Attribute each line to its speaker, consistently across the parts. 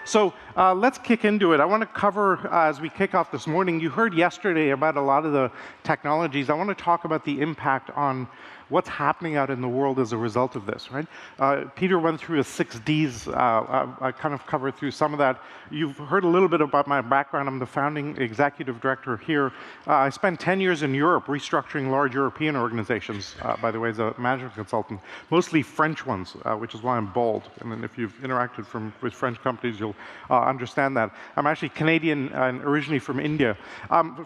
Speaker 1: So let's kick into it. I want to cover, as we kick off this morning, you heard yesterday about a lot of the technologies. I want to talk about the impact on what's happening out in the world as a result of this, right? Peter went through his 6Ds. I kind of covered through some of that. You've heard a little bit about my background. I'm the founding executive director here. I spent 10 years in Europe restructuring large European organizations, by the way, as a management consultant, mostly French ones, which is why I'm bald. And then if you've interacted with French companies, you'll understand that. I'm actually Canadian and originally from India.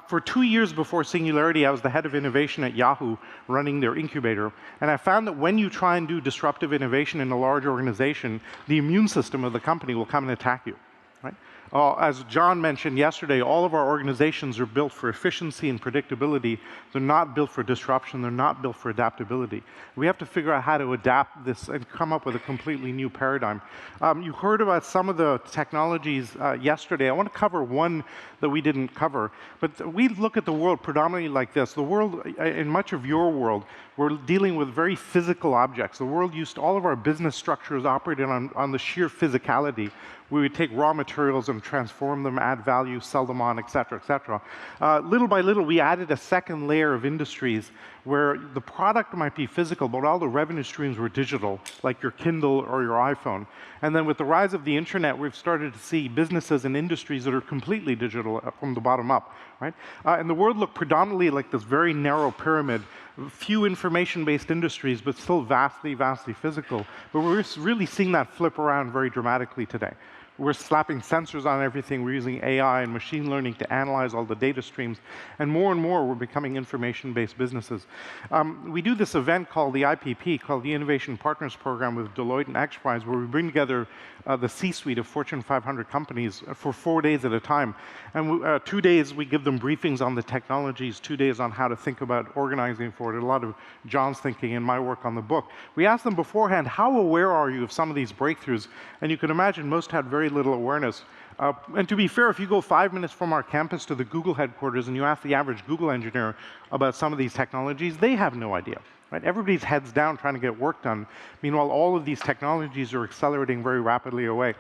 Speaker 1: For 2 years before Singularity, I was the head of innovation at Yahoo, running their incubator. And I found that when you try and do disruptive innovation in a large organization, the immune system of the company will come and attack you, right? As John mentioned yesterday, all of our organizations are built for efficiency and predictability. They're not built for disruption. They're not built for adaptability. We have to figure out how to adapt this and come up with a completely new paradigm. You heard about some of the technologies yesterday. I want to cover one that we didn't cover. But we look at the world predominantly like this. The world, in much of your world, we're dealing with very physical objects. The world used all of our business structures operated on the sheer physicality. We would take raw materials and transform them, add value, sell them on, et cetera, et cetera. Little by little, we added a second layer of industries where the product might be physical, but all the revenue streams were digital, like your Kindle or your iPhone. And then with the rise of the internet, we've started to see businesses and industries that are completely digital from the bottom up, right? And the world looked predominantly like this very narrow pyramid, few information-based industries, but still vastly, vastly physical. But we're really seeing that flip around very dramatically today. We're slapping sensors on everything. We're using AI and machine learning to analyze all the data streams. And more we're becoming information-based businesses. We do this event called the IPP, called the Innovation Partners Program with Deloitte and XPRIZE, where we bring together the C-suite of Fortune 500 companies for 4 days at a time. And 2 days, we give them briefings on the technologies, 2 days on how to think about organizing for it, a lot of John's thinking and my work on the book. We asked them beforehand, how aware are you of some of these breakthroughs? And you can imagine most had very little awareness. And to be fair, if you go 5 minutes from our campus to the Google headquarters and you ask the average Google engineer about some of these technologies, they have no idea. Right? Everybody's heads down trying to get work done. Meanwhile, all of these technologies are accelerating very rapidly away.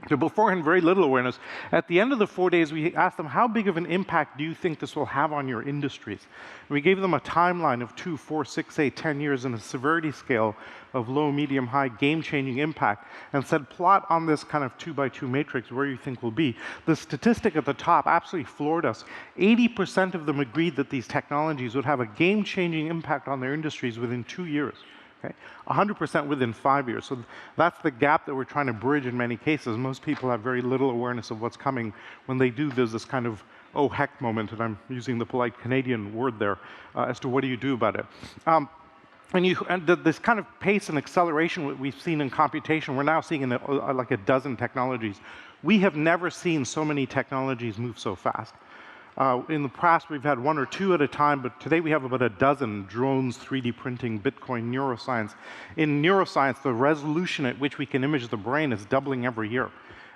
Speaker 1: So beforehand, very little awareness. At the end of the 4 days, we asked them, how big of an impact do you think this will have on your industries? And we gave them a timeline of 2, 4, 6, 8, 10 years and a severity scale of low, medium, high, game-changing impact, and said, plot on this kind of 2x2 matrix where you think we'll be. The statistic at the top absolutely floored us. 80% of them agreed that these technologies would have a game-changing impact on their industries within 2 years. Okay? 100% within 5 years. So that's the gap that we're trying to bridge in many cases. Most people have very little awareness of what's coming. When they do, there's this kind of, oh heck moment, and I'm using the polite Canadian word there, as to what do you do about it. And this kind of pace and acceleration we've seen in computation, we're now seeing in like a dozen technologies. We have never seen so many technologies move so fast. In the past, we've had 1 or 2 at a time, but today we have about a dozen: drones, 3D printing, Bitcoin, neuroscience. In neuroscience, the resolution at which we can image the brain is doubling every year.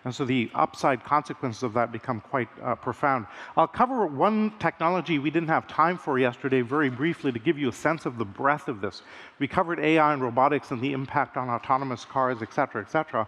Speaker 1: And so the upside consequences of that become quite profound. I'll cover one technology we didn't have time for yesterday very briefly to give you a sense of the breadth of this. We covered AI and robotics and the impact on autonomous cars, et cetera, et cetera.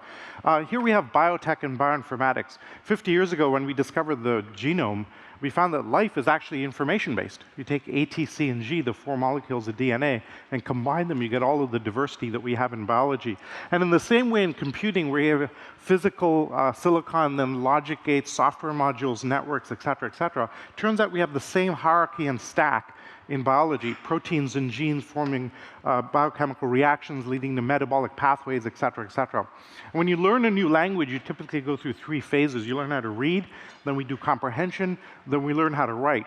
Speaker 1: Here we have biotech and bioinformatics. 50 years ago, when we discovered the genome, we found that life is actually information-based. You take A, T, C, and G, the 4 molecules of DNA, and combine them, you get all of the diversity that we have in biology. And in the same way in computing, where you have physical silicon, then logic gates, software modules, networks, et cetera, turns out we have the same hierarchy and stack in biology, proteins and genes forming biochemical reactions leading to metabolic pathways, et cetera, et cetera. And when you learn a new language, you typically go through 3 phases. You learn how to read, then we do comprehension, then we learn how to write.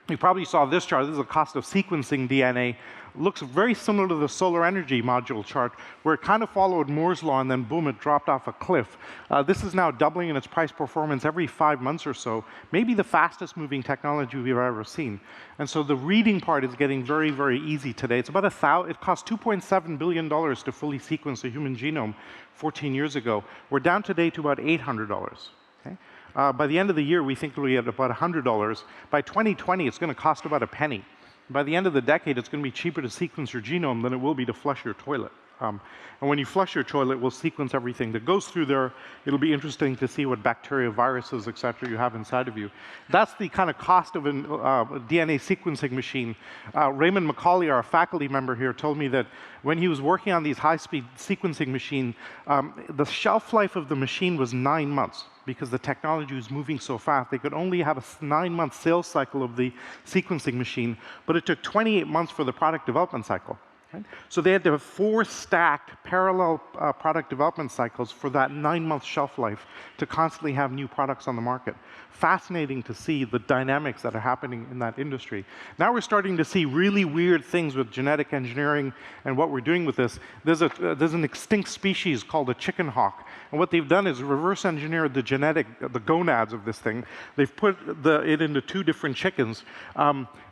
Speaker 1: You probably saw this chart. This is the cost of sequencing DNA. Looks very similar to the solar energy module chart, where it kind of followed Moore's law, and then boom, it dropped off a cliff. This is now doubling in its price performance every 5 months or so. Maybe the fastest moving technology we've ever seen. And so the reading part is getting very, very easy today. It's about it cost $2.7 billion to fully sequence a human genome 14 years ago. We're down today to about $800. Okay? By the end of the year, we think we'll be at about $100. By 2020, it's going to cost about a penny. By the end of the decade, it's going to be cheaper to sequence your genome than it will be to flush your toilet. And when you flush your toilet, we'll sequence everything that goes through there. It'll be interesting to see what bacteria, viruses, et cetera, you have inside of you. That's the kind of cost of a DNA sequencing machine. Raymond Macaulay, our faculty member here, told me that when he was working on these high-speed sequencing machines, the shelf life of the machine was 9 months because the technology was moving so fast. They could only have a 9-month sales cycle of the sequencing machine, but it took 28 months for the product development cycle. Right? So they had to have 4 stacked parallel product development cycles for that 9-month shelf life to constantly have new products on the market. Fascinating to see the dynamics that are happening in that industry. Now we're starting to see really weird things with genetic engineering and what we're doing with this. There's an extinct species called a chicken hawk. And what they've done is reverse engineered the gonads of this thing. They've put it into 2 different chickens.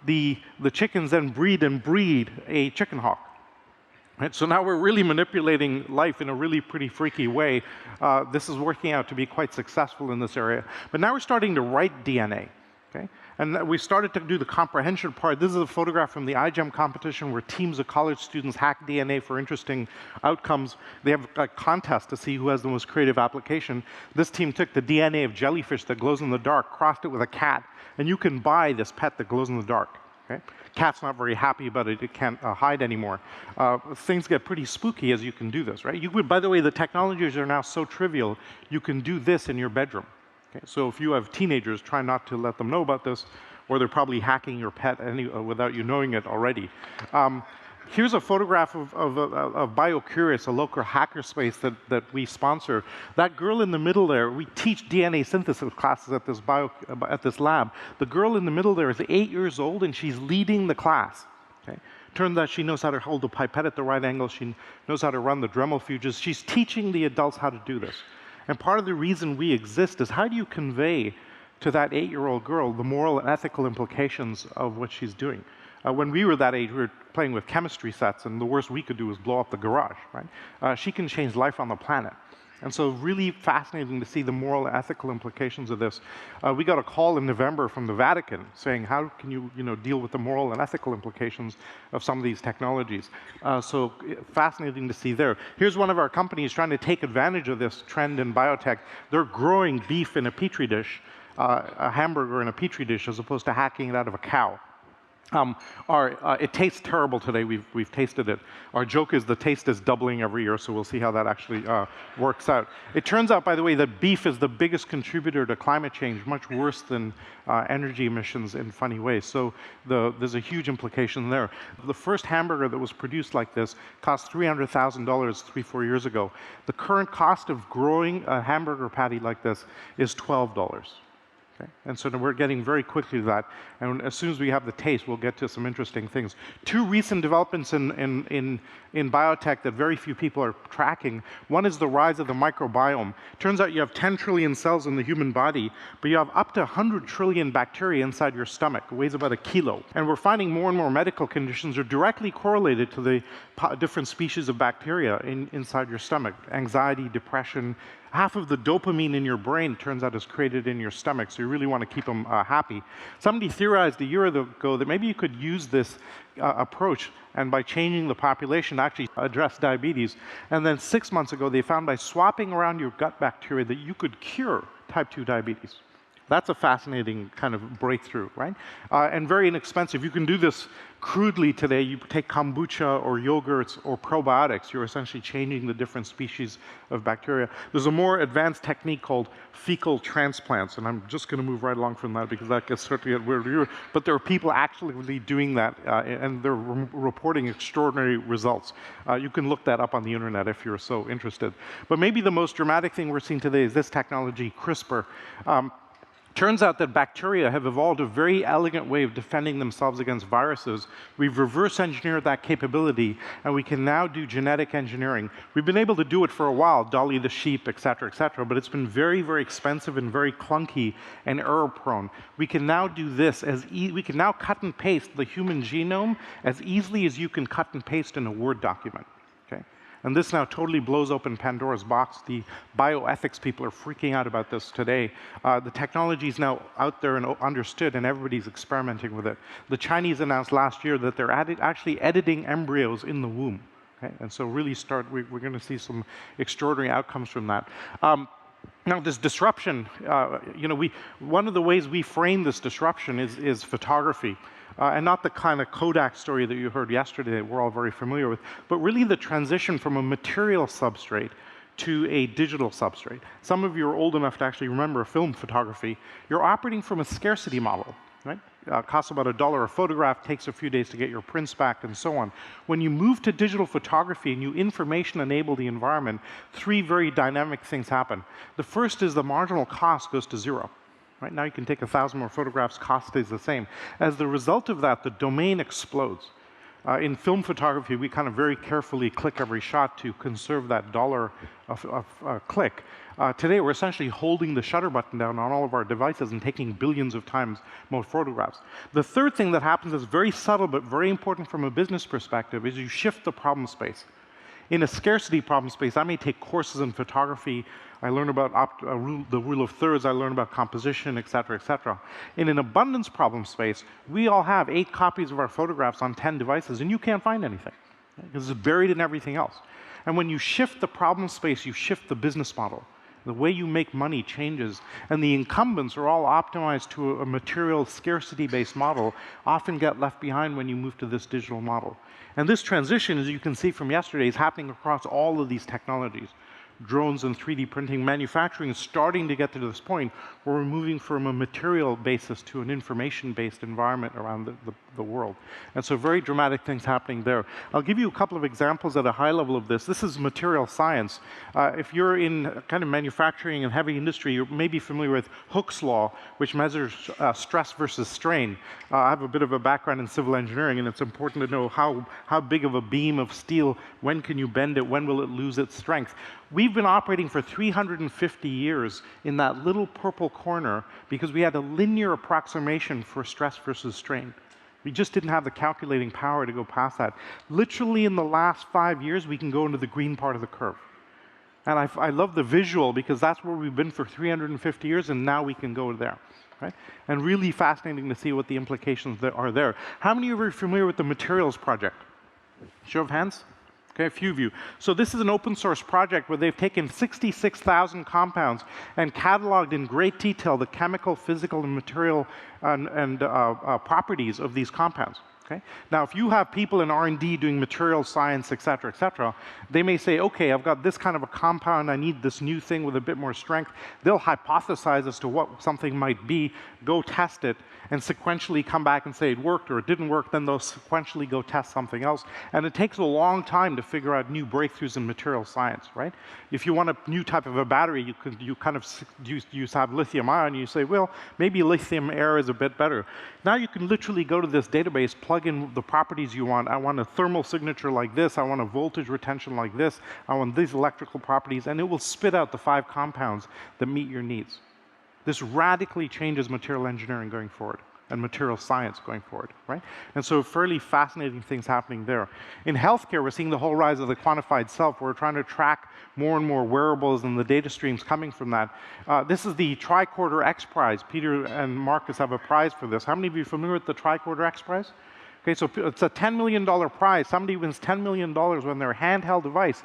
Speaker 1: The chickens then breed a chicken hawk. Right, so now we're really manipulating life in a really pretty freaky way. This is working out to be quite successful in this area. But now we're starting to write DNA. Okay? And we started to do the comprehension part. This is a photograph from the iGEM competition where teams of college students hack DNA for interesting outcomes. They have a contest to see who has the most creative application. This team took the DNA of jellyfish that glows in the dark, crossed it with a cat, and you can buy this pet that glows in the dark. Okay? Cat's not very happy about it. It can't hide anymore. Things get pretty spooky as you can do this, right? By the way, the technologies are now so trivial, you can do this in your bedroom. Okay? So if you have teenagers, try not to let them know about this, or they're probably hacking your pet without you knowing it already. Here's a photograph of BioCurious, a local hackerspace that we sponsor. That girl in the middle there, we teach DNA synthesis classes at this lab. The girl in the middle there is 8 years old, and she's leading the class. Okay? Turns out she knows how to hold the pipette at the right angle. She knows how to run the Dremel fuges. She's teaching the adults how to do this. And part of the reason we exist is how do you convey to that 8-year-old girl the moral and ethical implications of what she's doing? When we were that age, we were playing with chemistry sets, and the worst we could do was blow up the garage, right? She can change life on the planet. And so really fascinating to see the moral and ethical implications of this. We got a call in November from the Vatican saying, how can you, deal with the moral and ethical implications of some of these technologies? So fascinating to see there. Here's one of our companies trying to take advantage of this trend in biotech. They're growing beef in a petri dish, a hamburger in a petri dish, as opposed to hacking it out of a cow. It tastes terrible today. We've tasted it. Our joke is the taste is doubling every year, so we'll see how that actually works out. It turns out, by the way, that beef is the biggest contributor to climate change, much worse than energy emissions in funny ways. So there's a huge implication there. The first hamburger that was produced like this cost $300,000 3-4 years ago. The current cost of growing a hamburger patty like this is $12. Okay? And so we're getting very quickly to that. And as soon as we have the taste, we'll get to some interesting things. 2 recent developments in biotech that very few people are tracking. One is the rise of the microbiome. Turns out you have 10 trillion cells in the human body, but you have up to 100 trillion bacteria inside your stomach. It weighs about 1 kilo. And we're finding more and more medical conditions are directly correlated to the different species of bacteria inside your stomach. Anxiety, depression. Half of the dopamine in your brain, turns out, is created in your stomach, so you really want to keep them happy. Somebody theorized a year ago that maybe you could use this approach, and by changing the population, actually address diabetes. And then 6 months ago, they found by swapping around your gut bacteria that you could cure type 2 diabetes. That's a fascinating kind of breakthrough, right? And very inexpensive. You can do this crudely today. You take kombucha or yogurts or probiotics. You're essentially changing the different species of bacteria. There's a more advanced technique called fecal transplants, and I'm just going to move right along from that because that gets certainly weird. But there are people actually doing that, and they're reporting extraordinary results. You can look that up on the internet if you're so interested. But maybe the most dramatic thing we're seeing today is this technology, CRISPR. Turns out that bacteria have evolved a very elegant way of defending themselves against viruses. We've reverse engineered that capability, and we can now do genetic engineering. We've been able to do it for a while, Dolly the sheep, et cetera, but it's been very, very expensive and very clunky and error-prone. We can now do this we can now cut and paste the human genome as easily as you can cut and paste in a Word document. And this now totally blows open Pandora's box. The bioethics people are freaking out about this today. The technology is now out there and understood, and everybody's experimenting with it. The Chinese announced last year that they're actually editing embryos in the womb. Okay? And so really we're going to see some extraordinary outcomes from that. Now, this disruption, one of the ways we frame this disruption is photography. And not the kind of Kodak story that you heard yesterday that we're all very familiar with, but really the transition from a material substrate to a digital substrate. Some of you are old enough to actually remember film photography. You're operating from a scarcity model, right? Costs about $1 a photograph, takes a few days to get your prints back, and so on. When you move to digital photography and you information enable the environment, three very dynamic things happen. The first is the marginal cost goes to zero. Right now you can take 1,000 more photographs, cost stays the same. As the result of that, the domain explodes. In film photography, we kind of very carefully click every shot to conserve that dollar of click. Today, we're essentially holding the shutter button down on all of our devices and taking billions of times more photographs. The third thing that happens is very subtle but very important from a business perspective is you shift the problem space. In a scarcity problem space, I may take courses in photography, I learn about the rule of thirds, I learn about composition, et cetera, et cetera. In an abundance problem space, we all have 8 copies of our photographs on 10 devices, and you can't find anything, because it's buried in everything else. And when you shift the problem space, you shift the business model. The way you make money changes, and the incumbents are all optimized to a material scarcity-based model, often get left behind when you move to this digital model. And this transition, as you can see from yesterday, is happening across all of these technologies. Drones and 3D printing, manufacturing is starting to get to this point where we're moving from a material basis to an information-based environment around the world. And so very dramatic things happening there. I'll give you a couple of examples at a high level of this. This is material science. If you're in kind of manufacturing and heavy industry, you may be familiar with Hooke's law, which measures stress versus strain. I have a bit of a background in civil engineering, and it's important to know how big of a beam of steel, when can you bend it, when will it lose its strength. We've been operating for 350 years in that little purple corner because we had a linear approximation for stress versus strain. We just didn't have the calculating power to go past that. Literally in the last 5 years, we can go into the green part of the curve. And I love the visual because that's where we've been for 350 years, and now we can go there. Right? And really fascinating to see what the implications that are there. How many of you are familiar with the Materials Project? Show of hands. Okay, a few of you. So this is an open source project where they've taken 66,000 compounds and cataloged in great detail the chemical, physical, and material and properties of these compounds. Okay? Now, if you have people in R&D doing material science, et cetera, they may say, okay, I've got this kind of a compound, I need this new thing with a bit more strength. They'll hypothesize as to what something might be, go test it, and sequentially come back and say it worked or it didn't work, then they'll sequentially go test something else. And it takes a long time to figure out new breakthroughs in material science, right? If you want a new type of a battery, you have lithium ion, and you say, well, maybe lithium air is a bit better. Now you can literally go to this database, plug in the properties you want. I want a thermal signature like this, I want a voltage retention like this, I want these electrical properties, and it will spit out the 5 compounds that meet your needs. This radically changes material engineering going forward and material science going forward, right? And so fairly fascinating things happening there. In healthcare, we're seeing the whole rise of the quantified self. We're trying to track more and more wearables and the data streams coming from that. This is the Tricorder X Prize. Peter and Marcus have a prize for this. How many of you are familiar with the Tricorder X Prize? Okay, so it's a $10 million prize. Somebody wins $10 million when their handheld device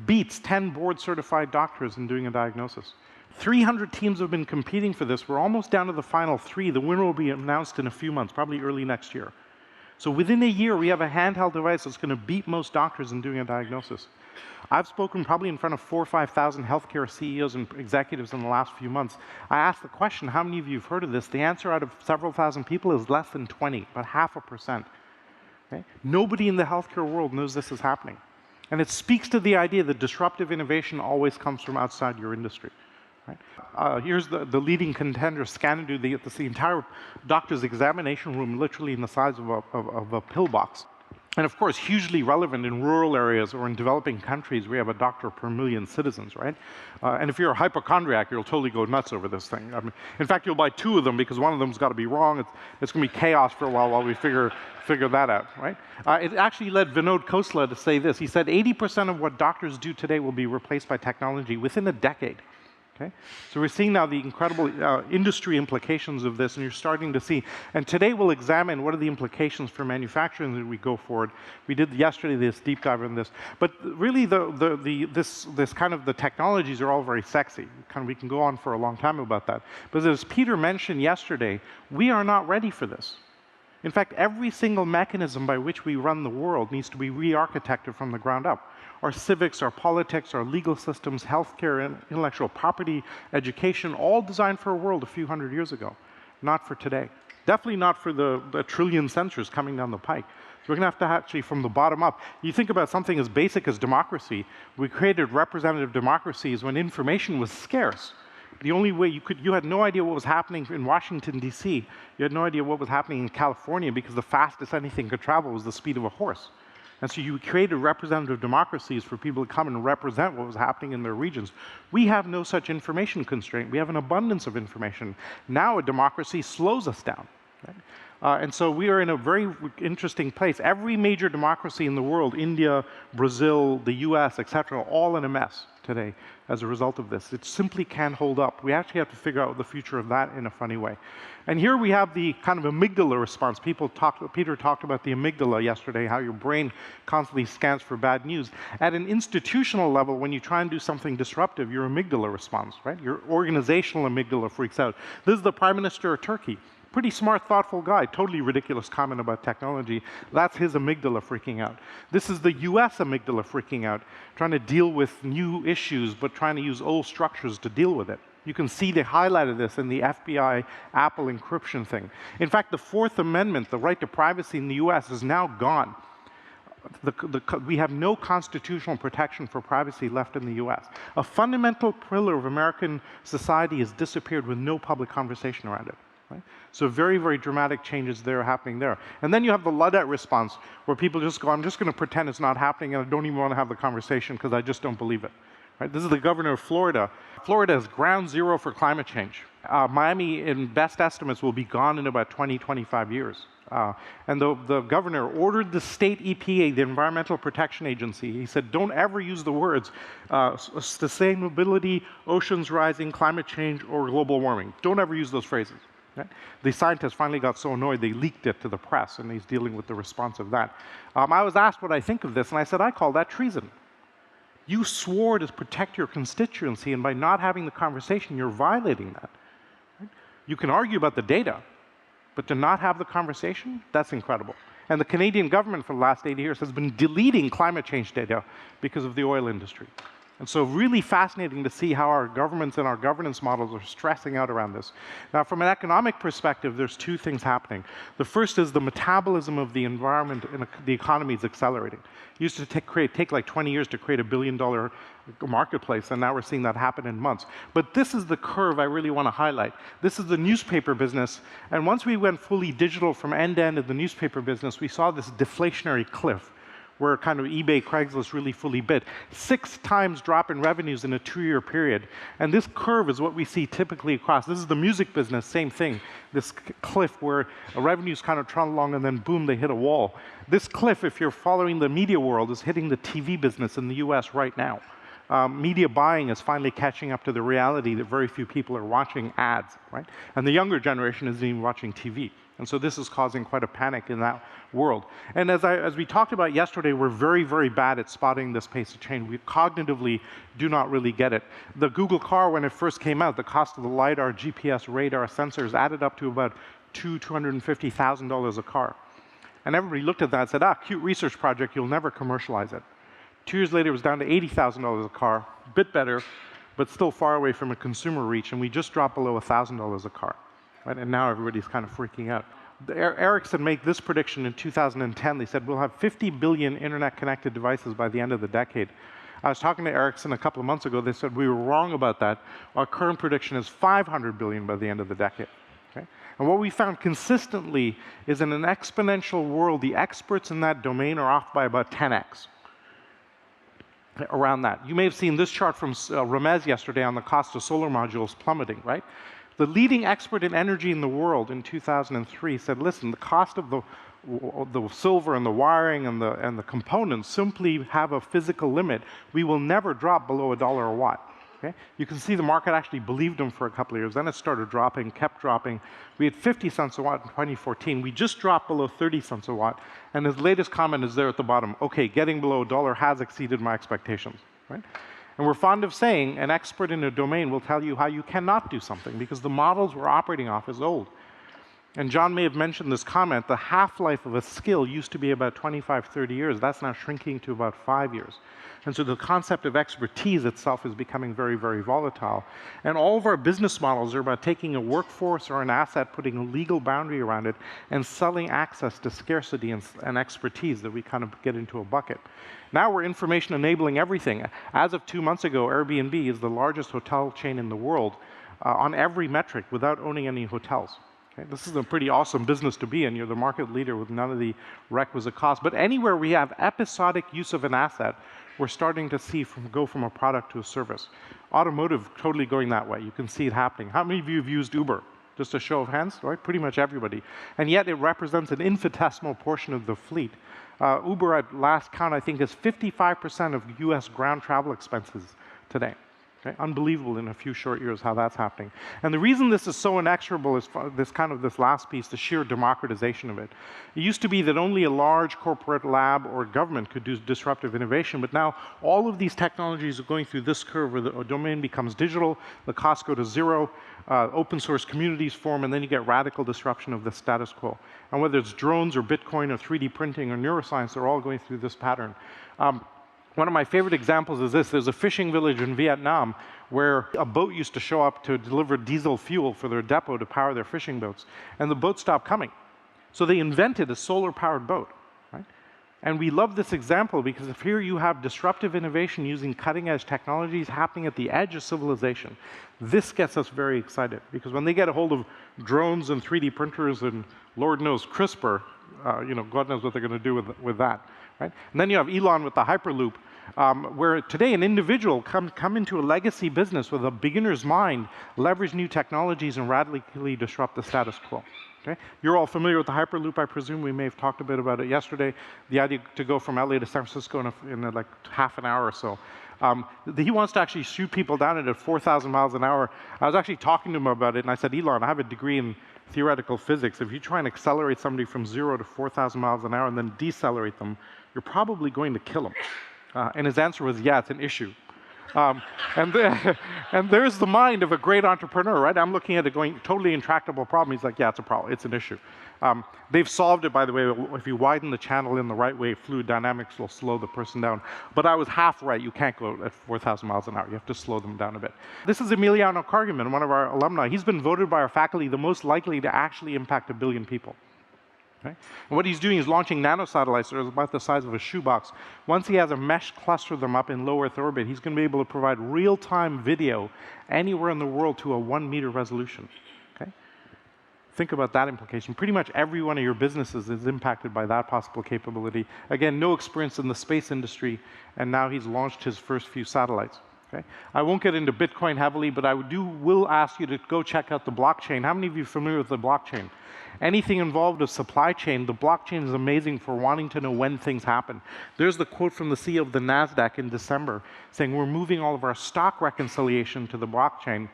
Speaker 1: beats 10 board-certified doctors in doing a diagnosis. 300 teams have been competing for this. We're almost down to the final 3. The winner will be announced in a few months, probably early next year. So within a year, we have a handheld device that's going to beat most doctors in doing a diagnosis. I've spoken probably in front of 4,000 or 5,000 healthcare CEOs and executives in the last few months. I asked the question, how many of you have heard of this? The answer out of several thousand people is less than 20, about 0.5%. Okay? Nobody in the healthcare world knows this is happening. And it speaks to the idea that disruptive innovation always comes from outside your industry. Right? Here's the leading contender, Scanadu. It's the entire doctor's examination room, literally in the size of a pillbox. And of course, hugely relevant in rural areas or in developing countries, we have a doctor per 1 million citizens, right? And if you're a hypochondriac, you'll totally go nuts over this thing. I mean, in fact, you'll buy 2 of them because one of them's got to be wrong. It's going to be chaos for a while we figure that out, right? It actually led Vinod Khosla to say this. He said 80% of what doctors do today will be replaced by technology within a decade. Okay? So we're seeing now the incredible industry implications of this, and you're starting to see. And today we'll examine what are the implications for manufacturing as we go forward. We did yesterday this deep dive on this, but really this kind of the technologies are all very sexy. We can go on for a long time about that. But as Peter mentioned yesterday, we are not ready for this. In fact, every single mechanism by which we run the world needs to be re-architected from the ground up. Our civics, our politics, our legal systems, healthcare, intellectual property, education, all designed for a world a few hundred years ago, not for today. Definitely not for the trillion sensors coming down the pike. So we're going to actually, from the bottom up, you think about something as basic as democracy. We created representative democracies when information was scarce. The only way you had no idea what was happening in Washington, D.C. You had no idea what was happening in California because the fastest anything could travel was the speed of a horse. And so you created representative democracies for people to come and represent what was happening in their regions. We have no such information constraint. We have an abundance of information. Now a democracy slows us down. Right? And so we are in a very interesting place. Every major democracy in the world, India, Brazil, the US, etc., all in a mess today as a result of this. It simply can't hold up. We actually have to figure out the future of that in a funny way. And here we have the kind of amygdala response. Peter talked about the amygdala yesterday, how your brain constantly scans for bad news. At an institutional level, when you try and do something disruptive, your amygdala responds, right? Your organizational amygdala freaks out. This is the Prime Minister of Turkey. Pretty smart, thoughtful guy. Totally ridiculous comment about technology. That's his amygdala freaking out. This is the US amygdala freaking out, trying to deal with new issues, but trying to use old structures to deal with it. You can see they highlighted this in the FBI Apple encryption thing. In fact, the Fourth Amendment, the right to privacy in the US, is now gone. We have no constitutional protection for privacy left in the US. A fundamental pillar of American society has disappeared with no public conversation around it. Right? So very, very dramatic changes there happening there. And then you have the Luddite response, where people just go, I'm just going to pretend it's not happening, and I don't even want to have the conversation because I just don't believe it. Right? This is the governor of Florida. Florida is ground zero for climate change. Miami, in best estimates, will be gone in about 20, 25 years. And the governor ordered the state EPA, the Environmental Protection Agency, he said, don't ever use the words sustainability, oceans rising, climate change, or global warming. Don't ever use those phrases. Right? The scientists finally got so annoyed they leaked it to the press, and he's dealing with the response of that. I was asked what I think of this, and I said, I call that treason. You swore to protect your constituency, and by not having the conversation, you're violating that. Right? You can argue about the data, but to not have the conversation, that's incredible. And the Canadian government for the last 80 years has been deleting climate change data because of the oil industry. And so really fascinating to see how our governments and our governance models are stressing out around this. Now, from an economic perspective, there's two things happening. The first is the metabolism of the environment and the economy is accelerating. It used to take like 20 years to create $1 billion marketplace, and now we're seeing that happen in months. But this is the curve I really want to highlight. This is the newspaper business, and once we went fully digital from end to end of the newspaper business, we saw this deflationary cliff, where kind of eBay, Craigslist really fully bid. 6 times drop in revenues in a 2-year period. And this curve is what we see typically across. This is the music business, same thing. This cliff where revenues kind of trundle along and then boom, they hit a wall. This cliff, if you're following the media world, is hitting the TV business in the US right now. Media buying is finally catching up to the reality that very few people are watching ads, right? And the younger generation isn't even watching TV. And so this is causing quite a panic in that world. And as we talked about yesterday, we're very, very bad at spotting this pace of change. We cognitively do not really get it. The Google car, when it first came out, the cost of the LiDAR, GPS, radar, sensors added up to about $250,000 a car. And everybody looked at that and said, cute research project, you'll never commercialize it. 2 years later, it was down to $80,000 a car, a bit better, but still far away from a consumer reach, and we just dropped below $1,000 a car. Right? And now everybody's kind of freaking out. Ericsson made this prediction in 2010. They said, we'll have 50 billion internet-connected devices by the end of the decade. I was talking to Ericsson a couple of months ago. They said, we were wrong about that. Our current prediction is 500 billion by the end of the decade. Okay? And what we found consistently is in an exponential world, the experts in that domain are off by about 10x. Around that. You may have seen this chart from Ramez yesterday on the cost of solar modules plummeting, right? The leading expert in energy in the world in 2003 said, listen, the cost of the silver and the wiring and the components simply have a physical limit. We will never drop below $1 a watt. Okay? You can see the market actually believed them for a couple of years. Then it started dropping, kept dropping. We had 50 cents a watt in 2014. We just dropped below 30 cents a watt. And his latest comment is there at the bottom. Okay, getting below $1 has exceeded my expectations. Right? And we're fond of saying an expert in a domain will tell you how you cannot do something because the models we're operating off is old. And John may have mentioned this comment, the half-life of a skill used to be about 25, 30 years. That's now shrinking to about 5 years. And so the concept of expertise itself is becoming very, very volatile. And all of our business models are about taking a workforce or an asset, putting a legal boundary around it, and selling access to scarcity and expertise that we kind of get into a bucket. Now we're information enabling everything. As of 2 months ago, Airbnb is the largest hotel chain in the world on every metric without owning any hotels. Okay? This is a pretty awesome business to be in. You're the market leader with none of the requisite costs. But anywhere we have episodic use of an asset, we're starting to see go from a product to a service. Automotive, totally going that way. You can see it happening. How many of you have used Uber? Just a show of hands, right? Pretty much everybody. And yet it represents an infinitesimal portion of the fleet. Uber, at last count, I think is 55% of US ground travel expenses today. Okay? Unbelievable in a few short years how that's happening. And the reason this is so inexorable is this last piece, the sheer democratization of it. It used to be that only a large corporate lab or government could do disruptive innovation, but now all of these technologies are going through this curve where the domain becomes digital, the costs go to zero, open source communities form, and then you get radical disruption of the status quo. And whether it's drones or Bitcoin or 3D printing or neuroscience, they're all going through this pattern. One of my favorite examples is this. There's a fishing village in Vietnam where a boat used to show up to deliver diesel fuel for their depot to power their fishing boats, and the boat stopped coming. So they invented a solar-powered boat. Right? And we love this example because if here you have disruptive innovation using cutting-edge technologies happening at the edge of civilization, this gets us very excited because when they get a hold of drones and 3D printers and Lord knows CRISPR, God knows what they're going to do with that. Right? And then you have Elon with the Hyperloop, where today an individual come into a legacy business with a beginner's mind, leverage new technologies, and radically disrupt the status quo. Okay? You're all familiar with the Hyperloop, I presume. We may have talked a bit about it yesterday. The idea to go from LA to San Francisco in like half an hour or so. He wants to actually shoot people down at 4,000 miles an hour. I was actually talking to him about it, and I said, Elon, I have a degree in theoretical physics. If you try and accelerate somebody from 0 to 4,000 miles an hour and then decelerate them, you're probably going to kill them. And his answer was, yeah, it's an issue. And there's the mind of a great entrepreneur, right? I'm looking at it going, totally intractable problem. He's like, yeah, it's a problem. It's an issue. They've solved it, by the way. If you widen the channel in the right way, fluid dynamics will slow the person down. But I was half right. You can't go at 4,000 miles an hour. You have to slow them down a bit. This is Emiliano Cargiman, one of our alumni. He's been voted by our faculty the most likely to actually impact 1 billion people. Okay? And what he's doing is launching nanosatellites that are about the size of a shoebox. Once he has a mesh cluster them up in low Earth orbit, he's going to be able to provide real-time video anywhere in the world to a 1-meter resolution. Okay? Think about that implication. Pretty much every one of your businesses is impacted by that possible capability. Again, no experience in the space industry, and now he's launched his first few satellites. Okay? I won't get into Bitcoin heavily, but I will ask you to go check out the blockchain. How many of you are familiar with the blockchain? Anything involved with supply chain, the blockchain is amazing for wanting to know when things happen. There's the quote from the CEO of the NASDAQ in December saying, we're moving all of our stock reconciliation to the blockchain.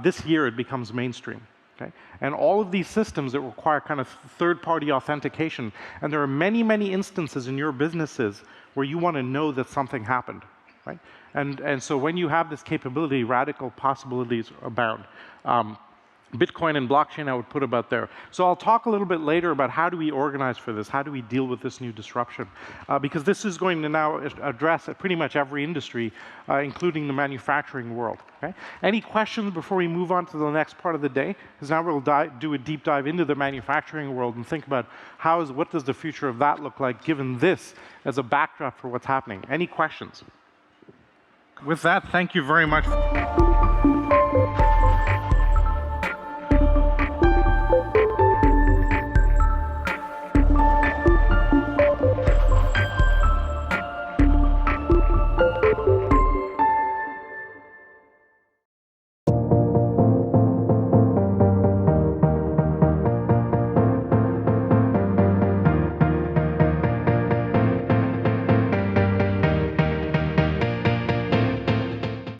Speaker 1: This year it becomes mainstream. Okay? And all of these systems that require kind of third-party authentication, and there are many, many instances in your businesses where you want to know that something happened. Right? And so when you have this capability, radical possibilities abound. Bitcoin and blockchain I would put about there. So I'll talk a little bit later about how do we organize for this, how do we deal with this new disruption, because this is going to now address pretty much every industry, including the manufacturing world. Okay? Any questions before we move on to the next part of the day? Because now we'll do a deep dive into the manufacturing world and think about what does the future of that look like given this as a backdrop for what's happening. Any questions? With that, thank you very much.